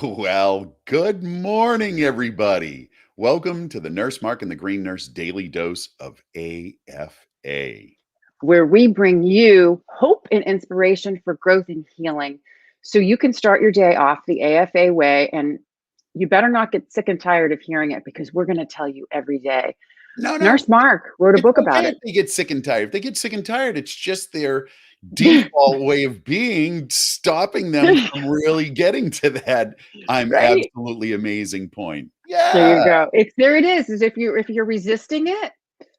Well, good morning, everybody. Welcome to the Nurse Mark and the Green Nurse Daily Dose of AFA. Where we bring you hope and inspiration for growth and healing so you can start your day off the AFA way. And you better not get sick and tired of hearing it because we're going to tell you every day. No, Nurse Mark wrote a it's book about okay if it. they get sick and tired. If they get sick and tired, it's just their default way of being, stopping them from really getting to that I'm Right? absolutely amazing point. There you Yeah. go. There it is if you're resisting it,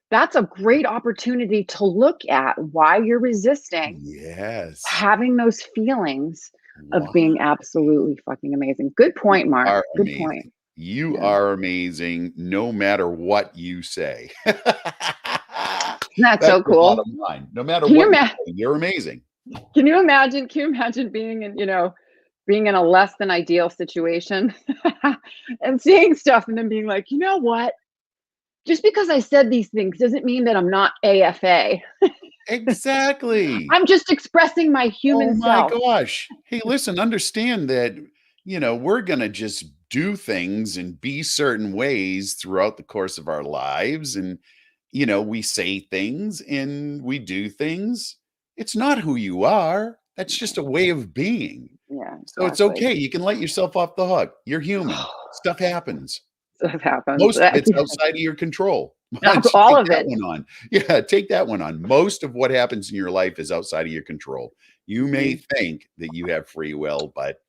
that's a great opportunity to look at why you're resisting Yes. having those feelings of Wow. being absolutely fucking amazing. Good point, Mark. Are Good point. amazing. You Yeah. are amazing no matter what you say. That's That's so the cool. bottom line. No matter Can you what you imagine? say, you're amazing. Can you imagine being in, being in a less than ideal situation and seeing stuff and then being like, you know what? Just because I said these things doesn't mean that I'm not AFA. Exactly. I'm just expressing my Oh human my self. gosh. Hey, listen, understand that, we're gonna just do things and be certain ways throughout the course of our lives. And, we say things and we do things. It's not who you are. That's just a way of being. Yeah, So it's exactly. okay. You can let yourself off the hook. You're human. Stuff happens. Stuff happens. Most of it's outside of your control. Why don't you All take of that it. one on? Yeah, take that one on. Most of what happens in your life is outside of your control. You may Mhm. think that you have free will, but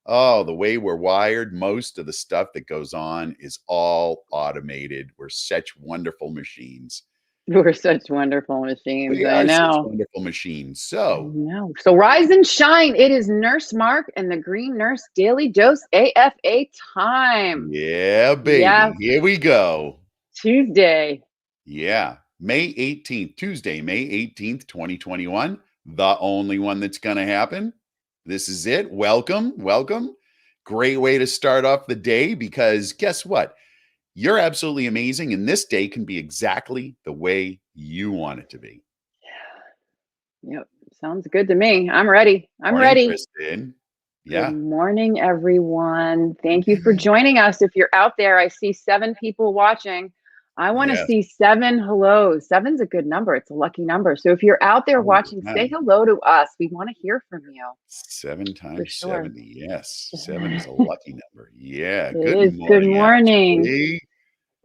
oh, the way we're wired, most of the stuff that goes on is all automated. We're such wonderful machines. We're such wonderful machines. We I are such know. wonderful machines. I So, know. So rise and shine. It is Nurse Mark and the Green Nurse Daily Dose AFA time. yeah, Yes, baby. Here we go. Tuesday. Yeah. May 18th, Tuesday, May 18th, 2021. The only one that's going to happen. This is it. Welcome. Welcome. Great way to start off the day because guess what? You're absolutely amazing. And this day can be exactly the way you want it to be. Yep. Sounds good to me. I'm ready. I'm Morning, ready. Kristen. Good Yeah. morning, everyone. Thank you for joining us. If you're out there, I see 7 people watching. I want to Yes. see 7 hellos. 7's a good number. It's a lucky number. So if you're out there Oh, watching, yeah. say hello to us. We want to hear from you 7 for times sure. 70. Yes. 7 is a lucky number. Yeah. It Good is. Good morning, morning. Ashley.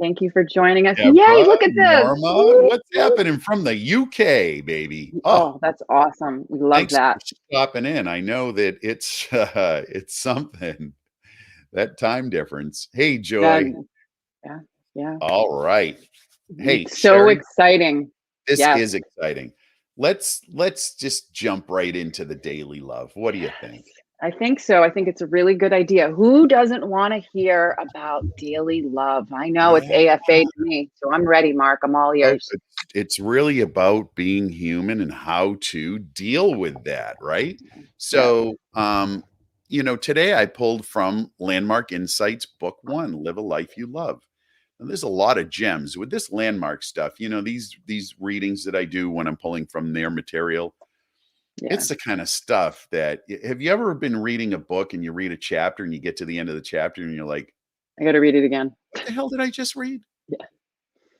Thank you for joining us. Yay, Deborah, look at this. Norma, Woo, what's woo. happening from the UK, baby? Oh, Oh, that's awesome. We love thanks for that. stopping in. I know that it's something, that time difference. Hey, That, Joy. yeah, yeah. All right. Hey, It's so Sherry, exciting. this Yes. is exciting. Let's just jump right into the daily love. What do you think? I think so. I think it's a really good idea. Who doesn't want to hear about daily love? I know it's Yeah. AFA to me, so I'm ready, Mark. I'm all Oh, ears. it's really about being human and how to deal with that, right? Yeah. So, today I pulled from Landmark Insights, Book One, Live a Life You Love. And there's a lot of gems with this landmark stuff. These readings that I do when I'm pulling from their material, Yeah. it's the kind of stuff that have you ever been reading a book and you read a chapter and you get to the end of the chapter and you're like, I got to read it again. what the hell did I just read? Yeah.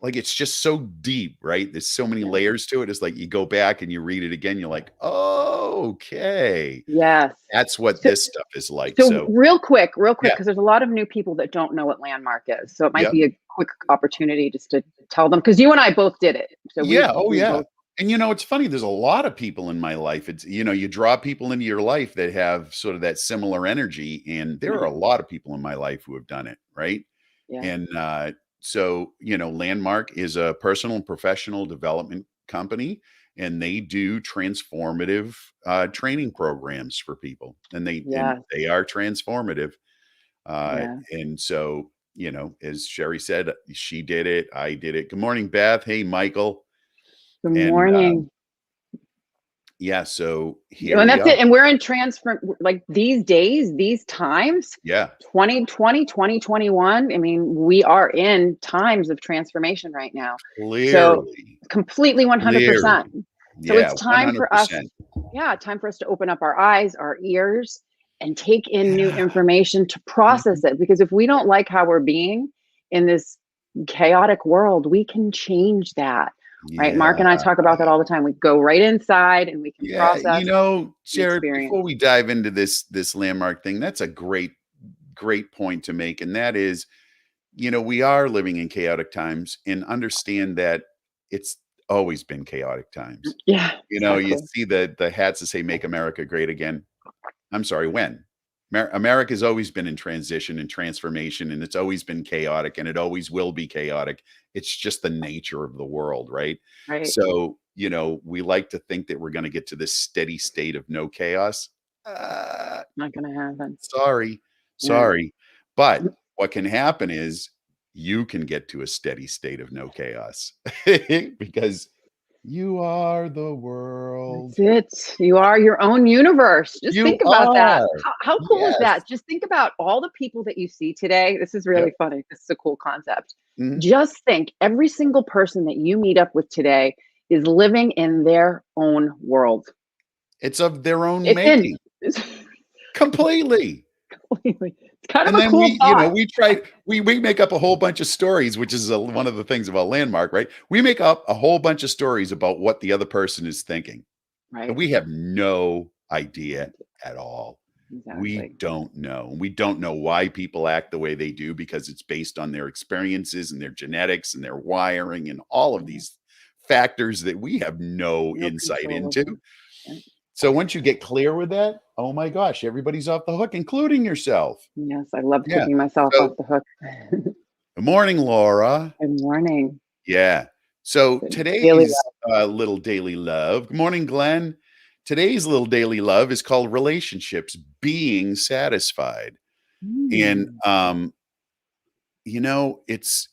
Like, it's just so deep, right? There's so many Yeah. layers to it. It's like you go back and you read it again, you're like, "Oh, okay. Yes. That's what So, this stuff is like." so So, real quick, yeah, because there's a lot of new people that don't know what landmark is. So it might yeah, be a quick opportunity just to tell them because you and I both did it. So yeah, oh, we yeah. both. And, it's funny, there's a lot of people in my life. It's you draw people into your life that have sort of that similar energy, and there are Yeah. a lot of people in my life who have done it, right? Yeah. And, so, Landmark is a personal and professional development company, and they do transformative, training programs for people, and Yeah. they are transformative. Yeah. And so, as Sherry said, she did it, I did it. Good morning, Beth. Hey, Michael. Good And, morning. yeah, so here And we that's are. it. And we're in transfer like these days, these times, Yeah, 2020, 2021. I mean, we are in times of transformation right now. So clearly, completely 100%. clearly. So Yeah, it's time for us, 100%. yeah, time for us to open up our eyes, our ears, and take in new Yeah. information to process it. Because if we don't like how we're being in this chaotic world, we can change that. Right? Mark Yeah. and I talk about that all the time. We go right inside and we can Yeah. process the Jared, experience. before we dive into this landmark thing, that's a great point to make. And that is, we are living in chaotic times, and understand that it's always been chaotic times. Yeah, You exactly. see the hats that say "Make America Great Again." I'm sorry, when? America's always been in transition and transformation, and it's always been chaotic, and it always will be chaotic. It's just the nature of the world, right? Right. So, we like to think that we're going to get to this steady state of no chaos. Not gonna happen. Sorry, Yeah. sorry. But what can happen is you can get to a steady state of no chaos because you are the world. That's it. You are your own universe. Just You think about that. are. How cool is Yes. that? Just think about all the people that you see today. This is Yep. really funny. This is a cool concept. Mhm. Just think every single person that you meet up with today is living in their own world. It's of their own It's in making. it's Completely. completely. It's kind of And a then cool thought. we make up a whole bunch of stories, which is one of the things about Landmark, right? We make up a whole bunch of stories about what the other person is thinking. And Right. we have no idea at all. We Exactly. don't know. We don't know why people act the way they do, because it's based on their experiences and their genetics and their wiring and all of these factors that we have no No insight control into. over. Yeah. So once you get clear with that, oh my gosh, everybody's off the hook, including yourself. Yes, I love Yeah. taking myself So off the hook. good morning, Laura. Good morning. Yeah. So Good daily today's little daily love. Good morning, Glenn. Today's little daily love is called relationships being satisfied. And Mm.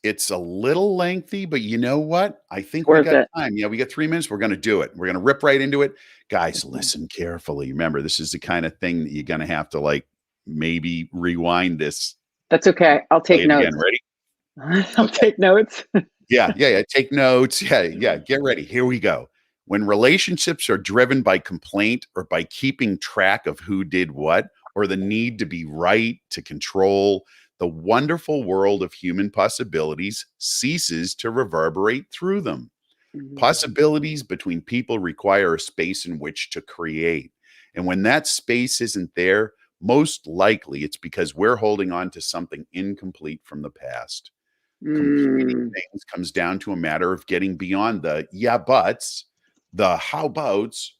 it's a little lengthy, but you know what? I think we Worth got it. time. Yeah, we got 3 minutes. We're going to do it. We're going to rip right into it. Guys, listen carefully. Remember, this is the kind of thing that you're going to have to maybe rewind this, That's okay. I'll play take it again. notes. Ready? I'll Okay. take notes. Yeah. Take notes. Yeah. Get ready. Here we go. When relationships are driven by complaint or by keeping track of who did what, or the need to be right, to control, the wonderful world of human possibilities ceases to reverberate through them. Mhm. Possibilities between people require a space in which to create. And when that space isn't there, most likely it's because we're holding on to something incomplete from the past. Completing Mm. things comes down to a matter of getting beyond the yeah buts, the how abouts,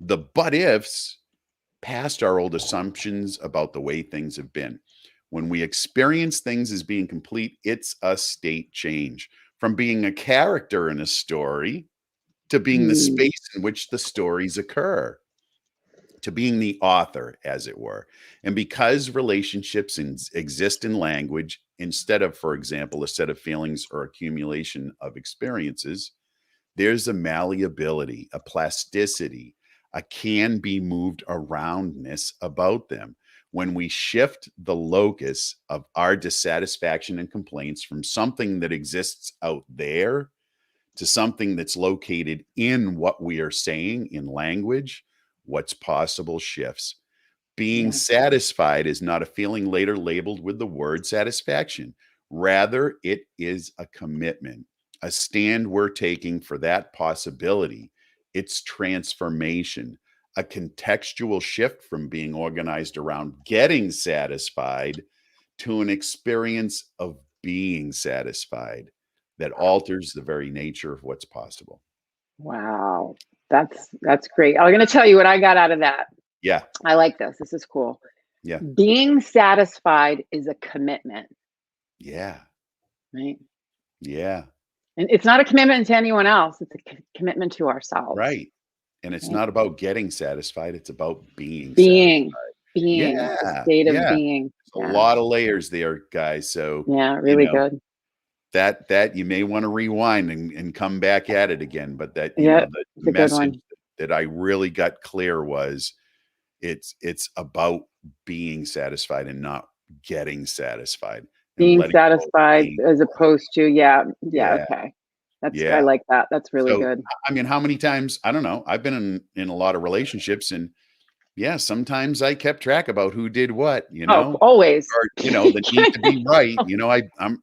the but ifs, past our old assumptions about the way things have been. When we experience things as being complete, it's a state change from being a character in a story to being the Mm. space in which the stories occur, to being the author, as it were. And because relationships exist in language instead of, for example, a set of feelings or accumulation of experiences, there's a malleability, a plasticity, a can be moved aroundness about them. When we shift the locus of our dissatisfaction and complaints from something that exists out there to something that's located in what we are saying in language, what's possible shifts. Being Yeah. satisfied is not a feeling later labeled with the word satisfaction. Rather, it is a commitment, a stand we're taking for that possibility. It's transformation, a contextual shift from being organized around getting satisfied to an experience of being satisfied that alters the very nature of what's possible. Wow. That's great. I'm going to tell you what I got out of that. Yeah. I like this. This is cool. Yeah. Being satisfied is a commitment, Yeah. right? Yeah. And it's not a commitment to anyone else. It's a commitment to ourselves. Right. And it's Right? not about getting satisfied, it's about being Being, satisfied. being, the Yeah. state of Yeah. being. A Yeah. lot of layers there, guys. So, Yeah. you Really know, good. that you may want to rewind and come back at it again. But that, Yeah. the It's a good message one. that I really got clear was it's about being satisfied and not getting satisfied, and Being letting go of satisfied being as opposed to, yeah. Yeah. yeah. Okay. I Yeah. like that. That's really So, good. I mean, how many times, I don't know, I've been in a lot of relationships, and Yeah, sometimes I kept track about who did what, Oh, always. or, the need to be right.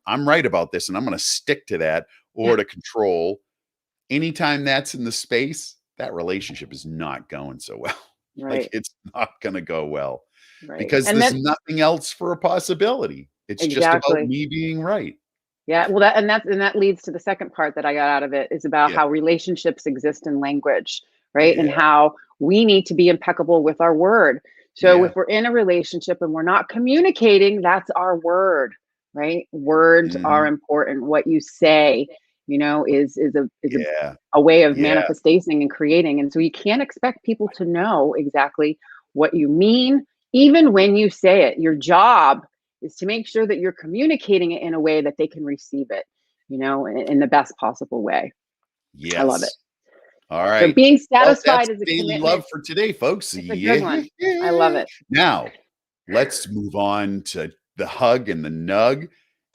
I'm right about this and I'm going to stick to that, or to control. Anytime that's in the space, that relationship is not going so well. Like, Right, it's not going to go well right. because And there's then nothing else for a possibility. It's just about exactly. me being right. Yeah, well, that leads to the second part that I got out of it, is about Yeah. how relationships exist in language, right? Yeah. And how we need to be impeccable with our word. So Yeah. if we're in a relationship and we're not communicating, that's our word, right? Words are Mhm. important. What you say, is Yeah. a way of Yeah. manifesting and creating. And so you can't expect people to know exactly what you mean, even when you say it. Your job is to make sure that you're communicating it in a way that they can receive it, in the best possible way. I love it. Yes. All So right. being Well, that's satisfied is a daily commitment. love for today, folks. It's a good Yeah. one. I love it. Now, let's move on to the hug and the nug.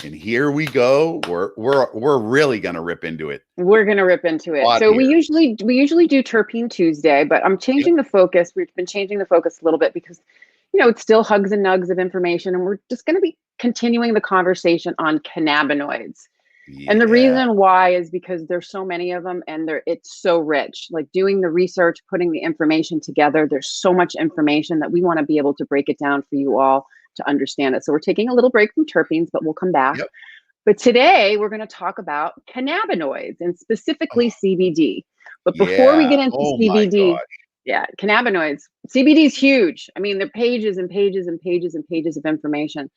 And here we go. We're really gonna rip into it. We're gonna rip into A it. lot So here. we usually do Terpene Tuesday, but I'm Yep. changing the focus. We've been changing the focus a little bit because it's still hugs and nugs of information, and we're just going to be continuing the conversation on cannabinoids. And the Yeah. reason why is because there's so many of them, and it's so rich. Like doing the research, putting the information together, there's so much information that we want to be able to break it down for you all to understand it. So we're taking a little break from terpenes, but we'll come back. Yep. But today we're going to talk about cannabinoids and specifically Oh, CBD. But before we yeah. get into Oh my CBD, gosh. yeah, cannabinoids, CBD is huge. I mean, they're pages and pages and pages and pages of information.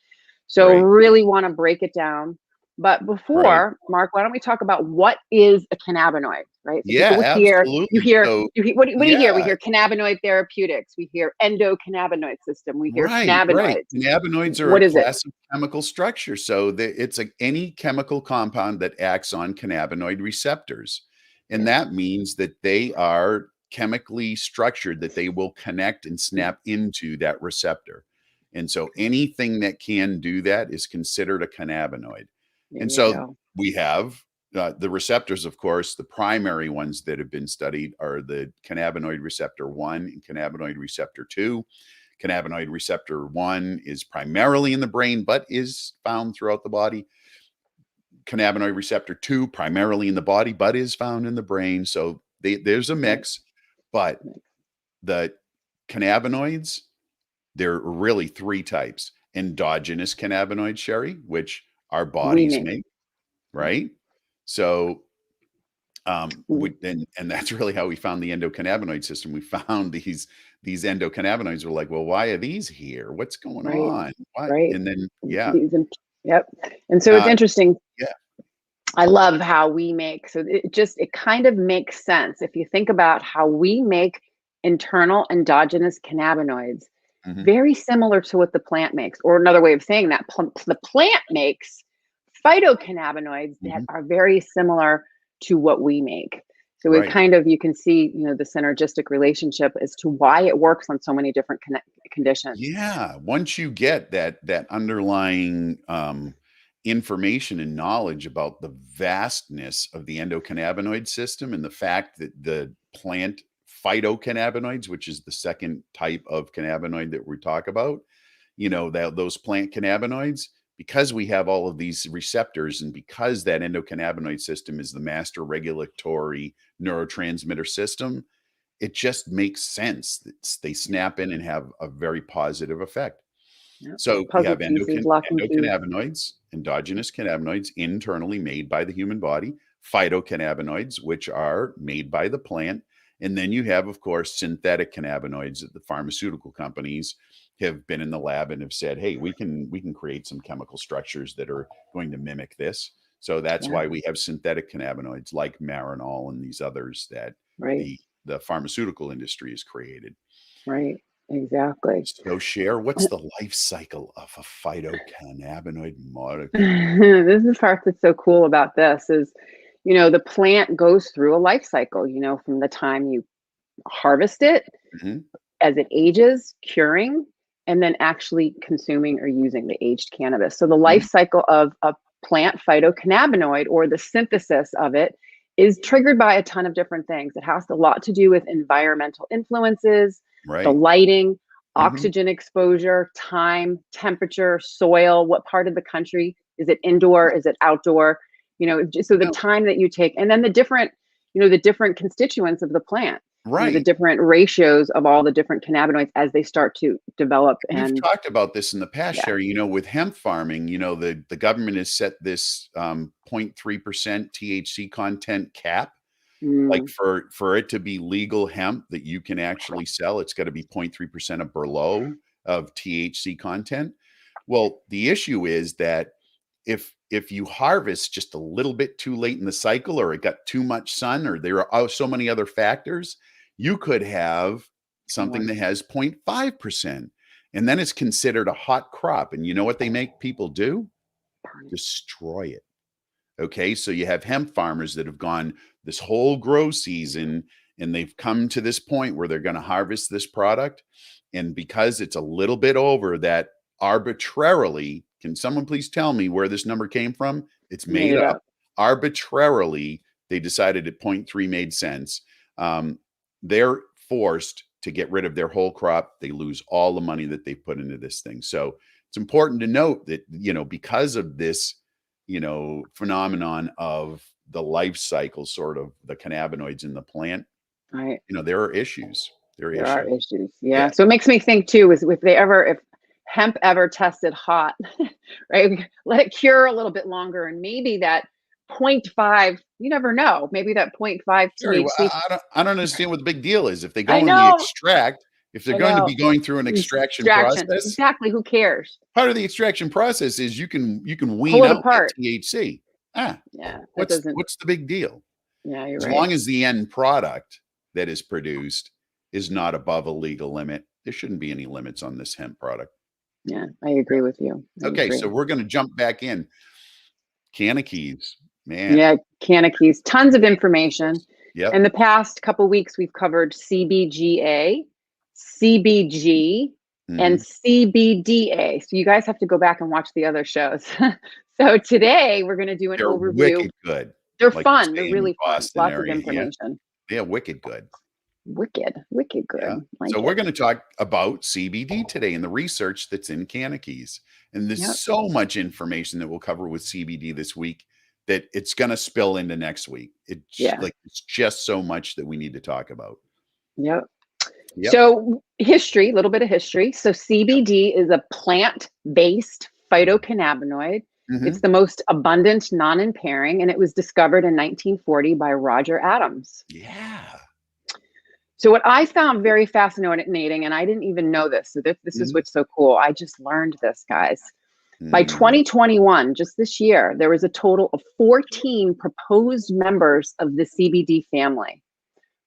So Right. really want to break it down. But Right. before, Mark, why don't we talk about what is a cannabinoid, right? So Yeah, people hear, you absolutely. hear, So, what do you hear? We yeah. hear cannabinoid therapeutics. We hear endocannabinoid system. We hear Right, right. cannabinoids. Cannabinoids are a What is it? class of chemical structure. So it's any chemical compound that acts on cannabinoid receptors. And Yeah, that means that they are chemically structured, that they will connect and snap into that receptor. And so anything that can do that is considered a cannabinoid. there And you so go. we have the receptors, of course. The primary ones that have been studied are the cannabinoid receptor 1 and cannabinoid receptor 2. Cannabinoid receptor 1 is primarily in the brain, but is found throughout the body. Cannabinoid receptor 2, primarily in the body, but is found in the brain. So there's a Right. mix. But the cannabinoids, there are really three types: endogenous cannabinoids, Sherry, which our We bodies make. make, Yeah. right? So Mm. and that's really how we found the endocannabinoid system. We found these endocannabinoids. We're like, well, why are these here? What's going Right. on? What? Right. And then, yeah, These, yep. And so it's uh, interesting. yeah, I love how we make. So it kind of makes sense if you think about how we make internal endogenous cannabinoids, mhm, very similar to what the plant makes. Or another way of saying that, the plant makes phytocannabinoids that mhm, are very similar to what we make. So it right. kind of, you can see, the synergistic relationship as to why it works on so many different conditions. Yeah, once you get that underlying information and knowledge about the vastness of the endocannabinoid system and the fact that the plant phytocannabinoids, which is the second type of cannabinoid that we talk about, that those plant cannabinoids, because we have all of these receptors and because that endocannabinoid system is the master regulatory neurotransmitter system, it just makes sense. They Yeah, snap in and have a very positive effect. yeah. So we Puzzle have pieces, lock and key. endocannabinoids, endogenous cannabinoids internally made by the human body, phytocannabinoids, which are made by the plant. And then you have, of course, synthetic cannabinoids that the pharmaceutical companies have been in the lab and have said, hey, we can create some chemical structures that are going to mimic this. So that's Yeah, why we have synthetic cannabinoids like Marinol and these others that right, the pharmaceutical industry has created. right, exactly. So, share what's the life cycle of a phytocannabinoid molecule? This is the part that's so cool about this is, the plant goes through a life cycle, from the time you harvest it, Mhm, as it ages, curing, and then actually consuming or using the aged cannabis. So the life mhm. cycle of a plant phytocannabinoid, or the synthesis of it, is triggered by a ton of different things. It has a lot to do with environmental influences. the Right. lighting, Mhm. oxygen exposure, time, temperature, soil, what part of the country, is it indoor, is it outdoor? So the No, time that you take, and then the different constituents of the plant, the right. different ratios of all the different cannabinoids as they start to develop. We've And talked about this in the past, yeah. Sherry. With hemp farming, the government has set this 0.3% THC content cap. Like Mm, for it to be legal hemp that you can actually sell, it's got to be 0.3% or below of THC content. Well, the issue is that if you harvest just a little bit too late in the cycle, or it got too much sun, or there are so many other factors, you could have something more. that has 0.5%. And then it's considered a hot crop. And you know what they make people do? Destroy it. Okay, so you have hemp farmers that have gone this whole grow season and they've come to this point where they're going to harvest this product. And because it's a little bit over that, arbitrarily, can someone please tell me where this number came from? It's Made made it up. up. Arbitrarily, they decided at 0.3 made sense. Um, they're forced to get rid of their whole crop. They lose all the money that they put into this thing. So it's important to note that, because of this phenomenon of the life cycle, sort of the cannabinoids in the plant, Right. there are issues. There are There are issues. issues. Yeah. Yeah. So it makes me think too, is if hemp ever tested hot, right? Let it cure a little bit longer, and maybe that point 0.5, you never know. Maybe that point 0.5 Sure. Well, THC. I don't understand what the big deal is. If they I go in the know. extract, if they're I going to know. be going through an extraction Extraction. process, Exactly. Who cares? part of the extraction process is you can Pull wean it out that apart. THC. Yeah. That What's doesn't. what's the big deal? Yeah, you're As right. long as the end product that is produced is not above a legal limit, there shouldn't be any limits on this hemp product. Yeah, I agree with you. I Okay, so agree. we're going to jump back in. Canna keys, man. Yeah, Canna tons of information. Yep. In the past couple weeks, we've covered CBGA, CBG, and Mhm. CBDA. So you guys have to go back and watch the other shows. So today we're going to do an They're overview. wicked good, They're like you fun. They're say in the really fun. Boston Lots of area. Yeah, information. yeah, wicked good. Wicked, wicked Yeah. good. So Like we're it. going to talk about CBD today and the research that's in canna keys. And there's Yep. so much information that we'll cover with CBD this week that it's going to spill into next week. Yeah. It's just so much that we need to talk about. Yep. Yep. So history, a little bit of history. So Yep. CBD is a plant-based phytocannabinoid. It's Mhm. the most abundant, non-impairing, and it was discovered in 1940 by Roger Adams. Yeah. So what I found very fascinating, and I didn't even know this, so this is Mhm. what's so cool. I just learned this, guys. By Mm. 2021, just this year, there was a total of 14 proposed members of the CBD family.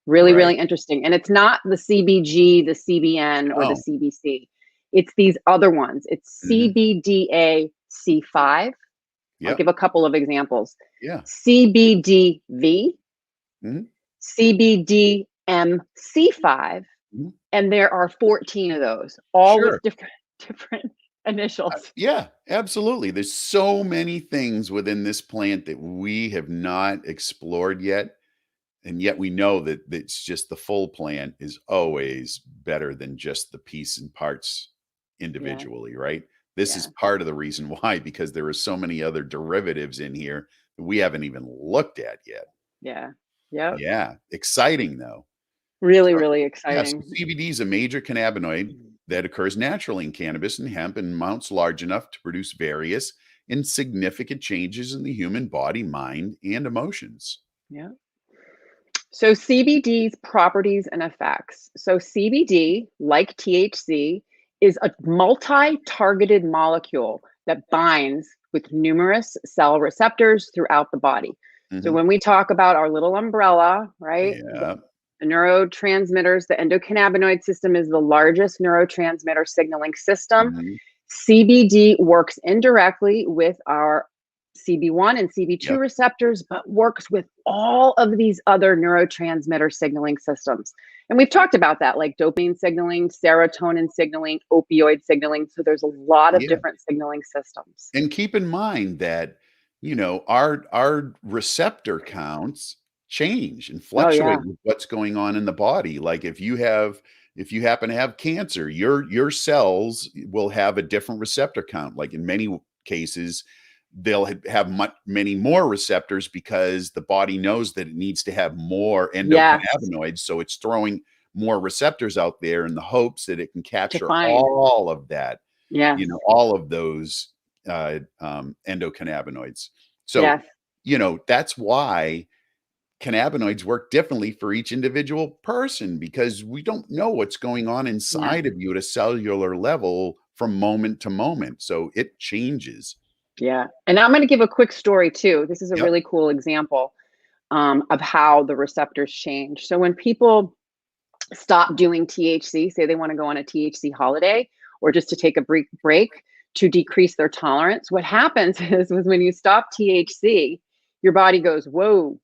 Really, Right. really interesting. And it's not the CBG, the CBN, or the Oh. CBC. It's these other ones. It's Mhm. CBDA C5. I'll Yep. give a couple of examples. Yeah. CBDV, Mhm. CBDMC5, Mhm. and there are 14 of those, all Sure. with different initials. Yeah, absolutely. There's so many things within this plant that we have not explored yet. And yet we know that it's just the full plant is always better than just the piece and parts Yeah, individually, right? This is yeah, part of the reason why, because there are so many other derivatives in here that we haven't even looked at yet. yeah. Yep. Yeah, exciting though. Really, So, really yeah, so exciting. CBD is a major cannabinoid that occurs naturally in cannabis and hemp in amounts large enough to produce various and significant changes in the human body, mind, and emotions. Yeah. So CBD's properties and effects. So CBD, like THC, is a multi-targeted molecule that binds with numerous cell receptors throughout the body. So Mhm. when we talk about our little umbrella, right? Yeah. The neurotransmitters, the endocannabinoid system is the largest neurotransmitter signaling system. Mhm. CBD works indirectly with our CB1 and CB2 Yep. receptors, but works with all of these other neurotransmitter signaling systems. And we've talked about that, like dopamine signaling, serotonin signaling, opioid signaling. So there's a lot of Yeah. different signaling systems. And keep in mind that, our receptor counts change and Oh, fluctuate yeah. with what's going on in the body. Like if you have If you happen to have cancer, your cells will have a different receptor count. Like in many cases, they'll have many more receptors because the body knows that it needs to have more Yes. endocannabinoids. So it's throwing more receptors out there in the hopes that it can capture find. all of that, Yes. all of those endocannabinoids. So, Yes. That's why cannabinoids work differently for each individual person, because we don't know what's going on Yeah. inside of you at a cellular level from moment to moment. So it changes. Yeah. And I'm going to give a quick story too. This is a Yep. really cool example of how the receptors change. So when people stop doing THC, say they want to go on a THC holiday or just to take a break to decrease their tolerance, what happens is when you stop THC, your body goes, whoa,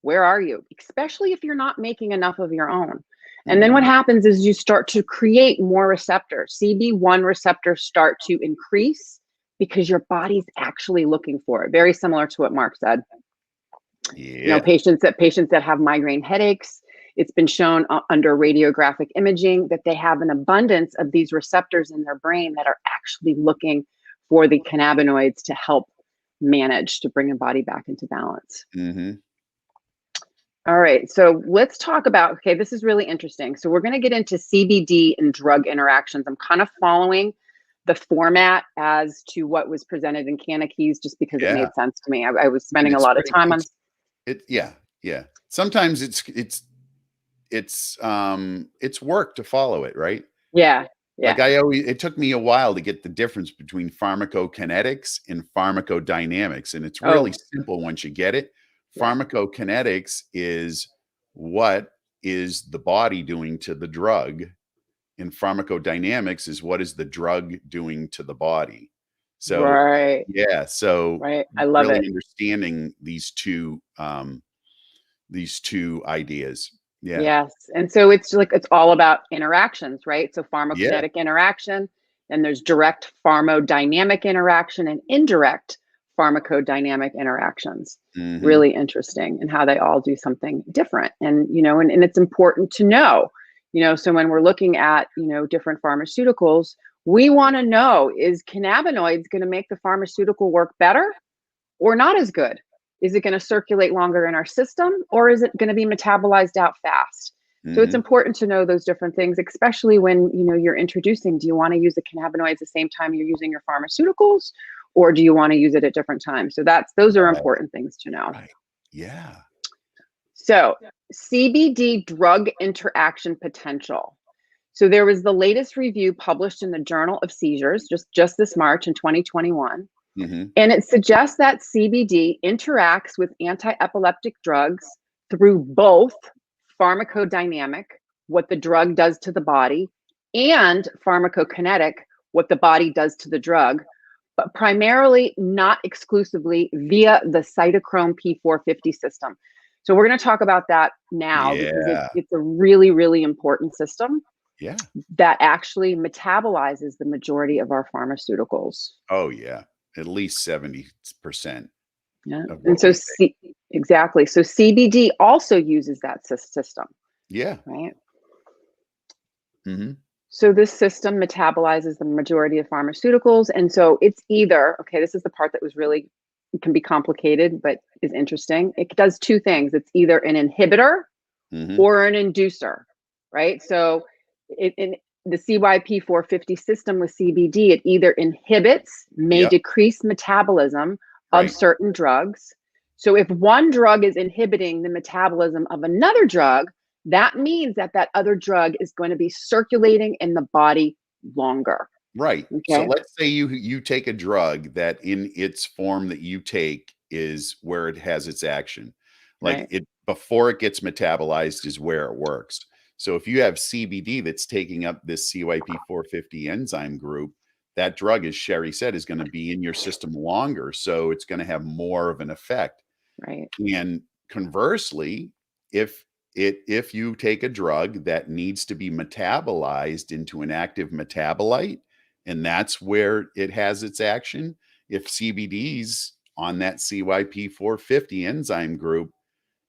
where are you? Especially if you're not making enough of your own. And then what happens is you start to create more receptors. CB1 receptors start to increase because your body's actually looking for it. Very similar to what Mark said. Yeah. Patients that have migraine headaches, it's been shown under radiographic imaging that they have an abundance of these receptors in their brain that are actually looking for the cannabinoids to help manage, to bring a body back into balance. Mm-hmm. All right, so let's talk about, okay, this is really interesting. So we're going to get into CBD and drug interactions. I'm kind of following the format as to what was presented in Canna Keys just because it made sense to me. I was spending a lot of time on it. Yeah. Sometimes it's work to follow it, right? Yeah. Like it took me a while to get the difference between pharmacokinetics and pharmacodynamics. And it's really simple once you get it. Pharmacokinetics is what is the body doing to the drug, and pharmacodynamics is what is the drug doing to the body. So right. I love really it. understanding these two ideas. Yeah. Yes. And so it's all about interactions, right? So pharmacokinetic interaction, then there's direct pharmacodynamic interaction and indirect pharmacodynamic interactions. Really interesting, and how they all do something different. And, and it's important to know, so when we're looking at, different pharmaceuticals, we want to know, is cannabinoids going to make the pharmaceutical work better or not as good? Is it going to circulate longer in our system, or is it going to be metabolized out fast? So it's important to know those different things, especially when, you're introducing, do you want to use the cannabinoids the same time you're using your pharmaceuticals, or do you want to use it at different times? So those are important things to know. Right. Yeah. So CBD drug interaction potential. So there was the latest review published in the Journal of Seizures just this March in 2021. And it suggests that CBD interacts with anti-epileptic drugs through both pharmacodynamic, what the drug does to the body, and pharmacokinetic, what the body does to the drug, but primarily, not exclusively, via the cytochrome P450 system. So we're going to talk about that now because it's a really, really important system. Yeah. That actually metabolizes the majority of our pharmaceuticals. Oh yeah. At least 70%. Yeah. And so exactly. So CBD also uses that system. Yeah. Right. So this system metabolizes the majority of pharmaceuticals. And so it's either, okay, this is the part that was really, it can be complicated, but is interesting. It does two things. It's either an inhibitor or an inducer, right? So in the CYP450 system with CBD, it either inhibits, may decrease metabolism of certain drugs. So if one drug is inhibiting the metabolism of another drug, that means that other drug is going to be circulating in the body longer. Right. Okay. So let's say you take a drug that in its form that you take is where it has its action. Like it before it gets metabolized is where it works. So if you have CBD that's taking up this CYP450 enzyme group, that drug, as Sherry said, is going to be in your system longer. So it's going to have more of an effect. Right. And conversely, if you take a drug that needs to be metabolized into an active metabolite, and that's where it has its action, if CBD's on that CYP450 enzyme group,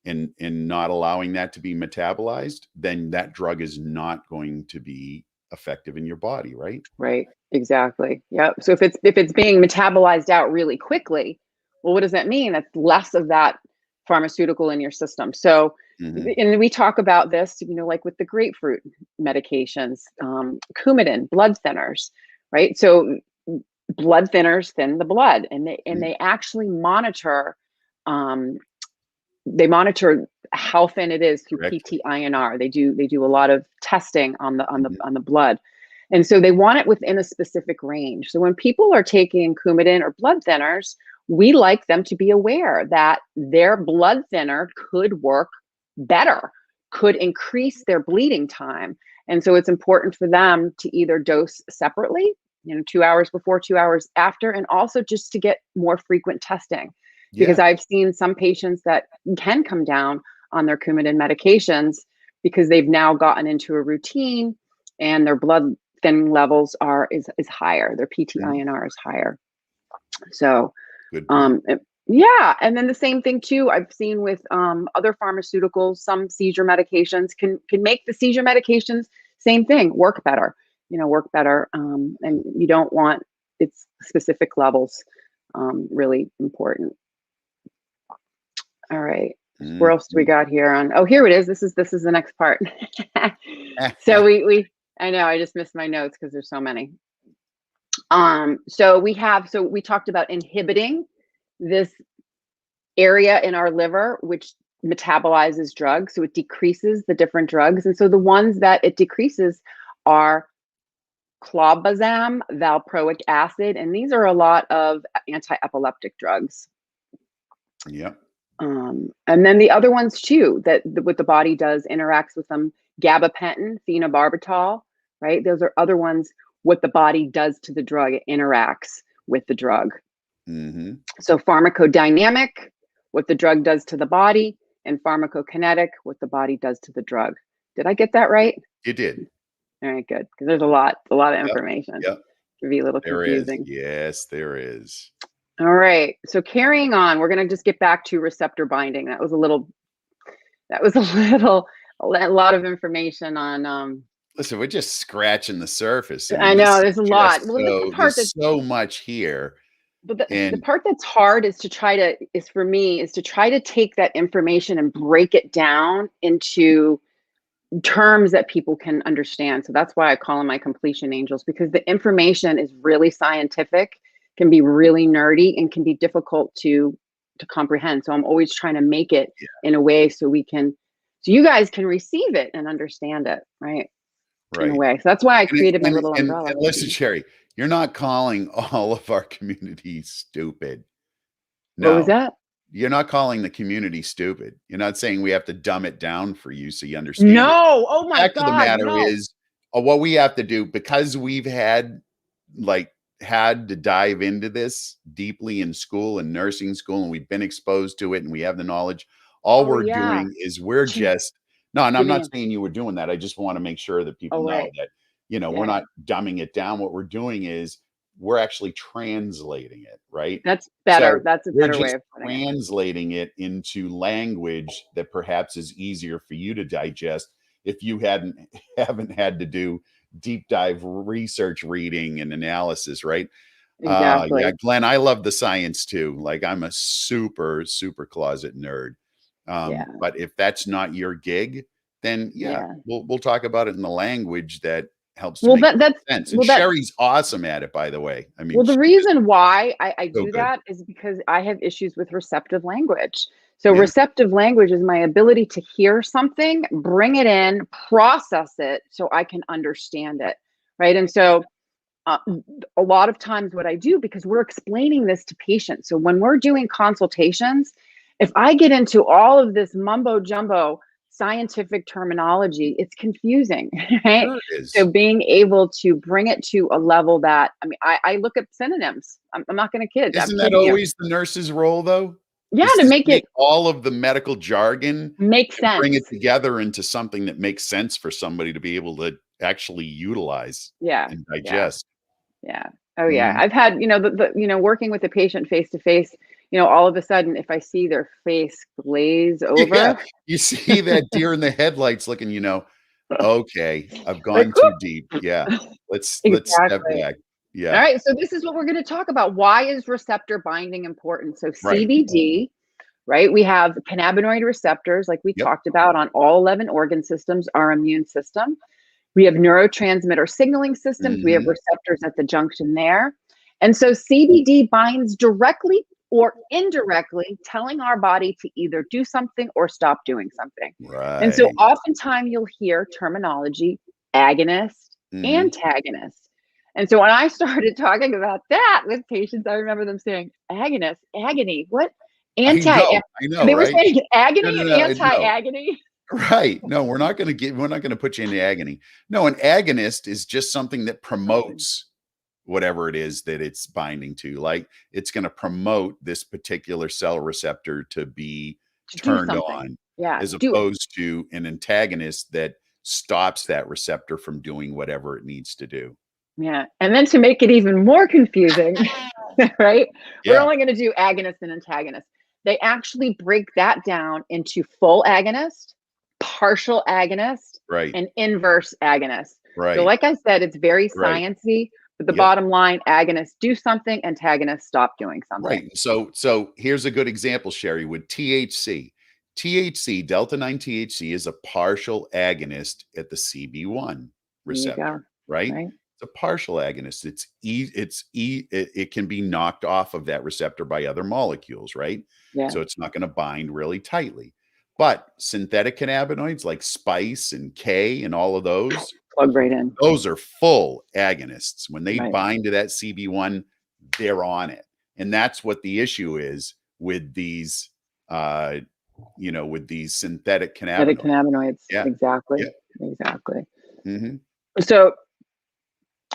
and not allowing that to be metabolized, then that drug is not going to be effective in your body, right? Right. Exactly. Yep. So if it's being metabolized out really quickly, well, what does that mean? That's less of that pharmaceutical in your system. So, Mhm. and we talk about this, like with the grapefruit medications, Coumadin, blood thinners, right? So blood thinners thin the blood, and they actually um, monitor how thin it is through Correctly. PT-INR. They do a lot of testing on the Mhm. blood. And so they want it within a specific range. So when people are taking Coumadin or blood thinners, we like them to be aware that their blood thinner could work better, could increase their bleeding time. And so it's important for them to either dose separately, 2 hours before, 2 hours after, and also just to get more frequent testing. Because Yeah. I've seen some patients that can come down on their Coumadin medications because they've now gotten into a routine and their blood thinning levels is higher. Their Mhm. PT-INR is higher. So, Good point. yeah. And then the same thing too, I've seen with other pharmaceuticals, some seizure medications can make the seizure medications, same thing, work better, work better. And you don't want its specific levels, really important. All right. Where else do we Mhm. got here on? Oh, here it is. This is the next part. So we I know I just missed my notes because there's so many. So we talked about inhibiting this area in our liver which metabolizes drugs, so it decreases the different drugs. And so the ones that it decreases are clobazam, valproic acid, and these are a lot of anti-epileptic drugs. Yep. And then the other ones too, what the body does interacts with them. Gabapentin, phenobarbital, right? Those are other ones. What the body does to the drug, it interacts with the drug. Mhm. So pharmacodynamic, what the drug does to the body, and pharmacokinetic, what the body does to the drug. Did I get that right? You did. All right, good. Because there's a lot of Yep. information. Yep. Can be a little There is. confusing. Yes, there is. All right. So carrying on, we're going to just get back to receptor binding. That was a lot of information on. Listen, we're just scratching the surface. I I mean, know there's a lot. Well, there's so much here. the And part that's hard is for me is to try to take that information and break it down into terms that people can understand. So that's why I call them my completion angels, because the information is really scientific, can be really nerdy, and can be difficult to comprehend. So I'm always trying to make it in a way so you guys can receive it and understand it, right? In a right. way. So that's why I And, created my little and umbrella. listen, Sherry, you're not calling all of our community stupid. What was No, that? you're not calling the community stupid. You're not saying we have to dumb it down for you so you understand it. No. Oh The my fact of the God. matter No. is, what we have to do, because we've like had to dive into this deeply in school and nursing school, and we've been exposed to it and we have the knowledge. All Oh we're yeah. doing is we're Ch- just no, and I'm Giving not it. saying you were doing that. I just want to make sure that people Oh know right. that, we're Yeah. not dumbing it down. What we're doing is we're actually translating it, right? That's better. So That's a we're better way just of putting it. translating it into language that perhaps is easier for you to digest if you haven't had to do deep dive research reading and analysis, right? Yeah, Exactly. Glenn, I love the science too. Like I'm a super, super closet nerd. Yeah. But if that's not your gig, then yeah, Yeah. we'll talk about it in the language that helps to Well, make that that's sense. And well that Sherry's awesome at it, by the way. I mean, well, the she's just reason why I so do good. that is because I have issues with receptive language. So Yeah. receptive language is my ability to hear something, bring it in, process it so I can understand it. Right. And so uh, a lot of times what I do, because we're explaining this to patients. So when we're doing consultations, if I get into all of this mumbo jumbo scientific terminology, it's confusing, right? Sure it So is. being able to bring it to a level that, I mean, I look at synonyms. I'm not going to kid. I'm Isn't that kidding you. always the nurse's role, though? Yeah, Is to to make take it all of the medical jargon make and bring it sense. together into something that makes sense for somebody to be able to actually utilize Yeah, and yeah. digest. Yeah. Oh yeah. Mhm. I've had, working with a patient face to face, all of a sudden, if I see their face glaze Yeah, over, you see that deer in the headlights looking, okay, I've like, gone too deep. Yeah, let's step exactly. back. All Yeah, right, so this is what we're going to talk about. Why is receptor binding important? So right. CBD, right? We have cannabinoid receptors, like we Yep. talked about, on all 11 organ systems, our immune system. We have neurotransmitter signaling systems. We have Mhm. receptors at the junction there. And so CBD binds directly or indirectly, telling our body to either do something or stop doing something. And so Right. oftentimes you'll hear terminology agonist, Mhm. antagonist. And so when I started talking about that with patients, I remember them saying, agonist, agony, what? Anti, I know, they were right? saying No, agony no, and no, anti no. agony. Right. No, we're not gonna put you into agony. No, an agonist is just something that Something promotes whatever it is that it's binding to. Like, it's gonna promote this particular cell receptor to be to do turned something. on, Yeah, as do it. opposed to an antagonist that stops that receptor from doing whatever it needs to do. Yeah. And then to make it even more confusing, right? We're Yeah, only going to do agonist and antagonist. They actually break that down into full agonist, partial agonist, right, and inverse agonist. So, right, like I said, it's very right. sciencey, but the Yep. bottom line, agonists do something, antagonists stop doing Right. something. So here's a good example, Sherry, with THC. THC, delta 9 THC, is a partial agonist at the CB1 There you go. receptor, right? Right. It's a partial agonist. It can be knocked off of that receptor by other molecules, right? Yeah. So it's not going to bind really tightly. But synthetic cannabinoids like spice and K and all of Plug right in. those are full agonists. When they Right. bind to that CB1, they're on it. And that's what the issue is with these, uh, with these synthetic The cannabinoids. cannabinoids. Yeah. Exactly. Yeah. Exactly. Hmm. So,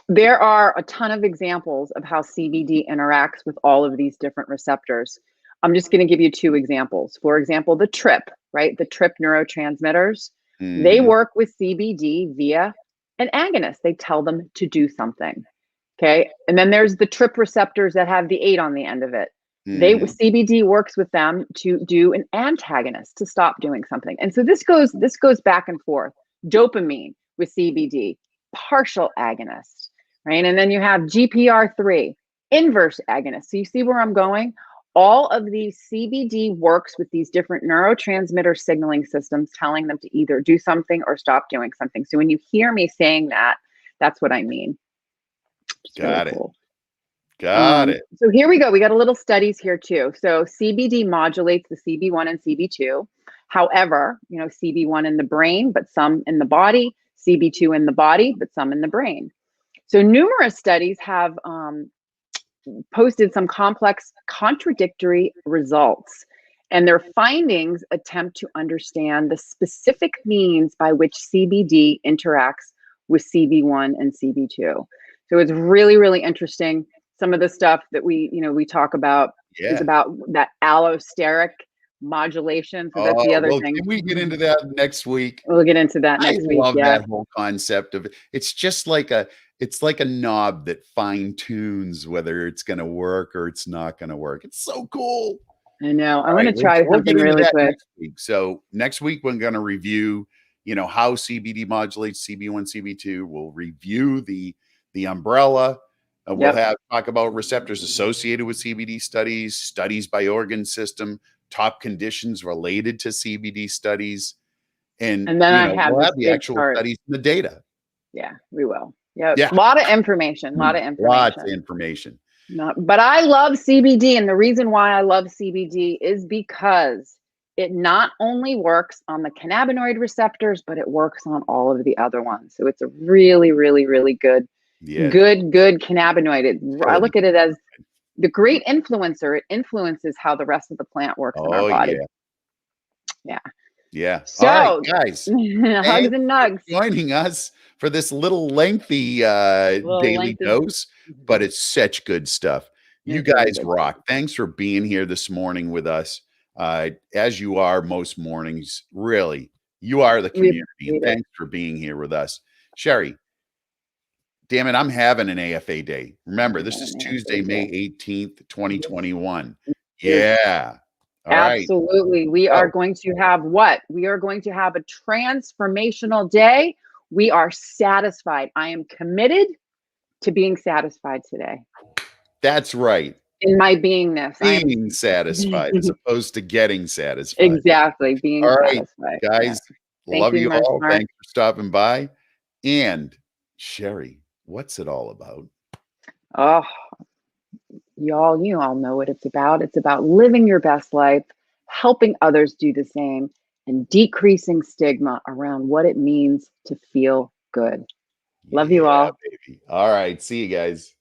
there are a ton of examples of how CBD interacts with all of these different receptors. I'm just going to give you two examples. For example, the TRIP, right? The TRIP neurotransmitters, they Hmm. work with CBD via an agonist. They tell them to do something. Okay. And then there's the TRIP receptors that have the 8 on the end of it. Hmm. CBD works with them to do an antagonist to stop doing something. And so this goes back and forth. Dopamine with CBD, partial agonist, right? And then you have GPR3, inverse agonist. So you see where I'm going? All of these CBD works with these different neurotransmitter signaling systems, telling them to either do something or stop doing something. So when you hear me saying that, that's what I mean. It's really Got it. cool. Got it. So here we go. We got a little studies here too. So CBD modulates the CB1 and CB2. However, CB1 in the brain, but some in the body, CB2 in the body, but some in the brain. So numerous studies have posted some complex contradictory results, and their findings attempt to understand the specific means by which CBD interacts with CB1 and CB2. So it's really, really interesting. Some of the stuff that we talk about is Yeah. about that allosteric modulation. So that's the Oh, other well, thing. can we get into that next week? We'll get into that I next week. love Yeah. that whole concept of it. It's just like it's like a knob that fine tunes whether it's going to work or it's not going to work. It's so cool. I know. I All want right, to try we'll something get into really that quick. next week. So next week we're going to review, how CBD modulates CB1, CB2. We'll review the umbrella. We'll Yep. have talk about receptors associated with CBD studies by organ system, top conditions related to CBD studies, and And then I have we'll this have the big actual chart. studies and the data. Yeah, we will. Yeah, Yeah, a lot of information, a lot of lots of information. information. No, but I love CBD, and the reason why I love CBD is because it not only works on the cannabinoid receptors, but it works on all of the other ones. So it's a really, really, really good, Yeah, good cannabinoid. I really. look at it as the great influencer. It influences how the rest of the plant works in our Oh body. yeah, Yeah. yeah. All right, So guys. hugs Thanks and for nugs. joining us for this little lengthy A little daily lengthy. dose, but it's such good stuff. You It's really guys good stuff. rock. Thanks for being here this morning with us. As you are most mornings, really, you are the We community. And appreciate it. thanks for being here with us. Sherry, damn it, I'm having an AFA day. Remember, We this got is an Tuesday, AFA May day. 18th, 2021. Yeah. All right. Absolutely. We are So going to have what? We are going to have a transformational day. We are satisfied. I am committed to being satisfied today. that's right. In my beingness, I am Being satisfied as opposed to getting satisfied. exactly being All right, satisfied. Yeah. guys. Thank Love you, you Mark all. Smart. Thanks for stopping by. And Sherry, what's it all about? Oh, you all know what it's about. It's about living your best life, helping others do the same, and decreasing stigma around what it means to feel good. Love you Yeah, all. baby. All right. See you guys.